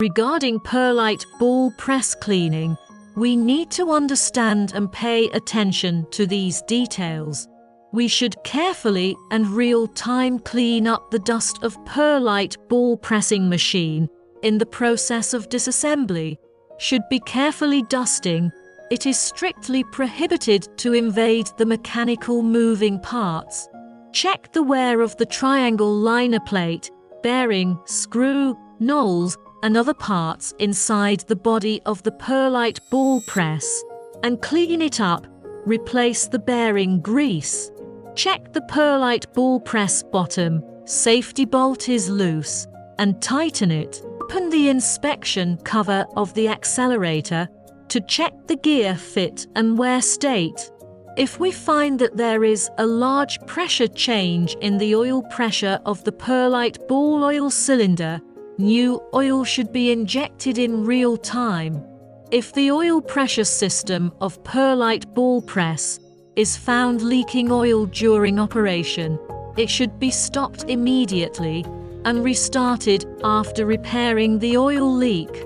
Regarding Perlite ball press cleaning, we need to understand and pay attention to these details. We should carefully and real-time clean up the dust of Perlite ball pressing machine in the process of disassembly. Should be carefully dusting. It is strictly prohibited to invade the mechanical moving parts. Check the wear of the triangle liner plate, bearing, screw, knolls, and other parts inside the body of the Perlite ball press, and clean it up. Replace the bearing grease. Check the Perlite ball press bottom, safety bolt is loose, and tighten it. Open the inspection cover of the accelerator to check the gear fit and wear state. If we find that there is a large pressure change in the oil pressure of the Perlite ball oil cylinder, new oil should be injected in real time. If the oil pressure system of Perlite ball press is found leaking oil during operation, it should be stopped immediately and restarted after repairing the oil leak.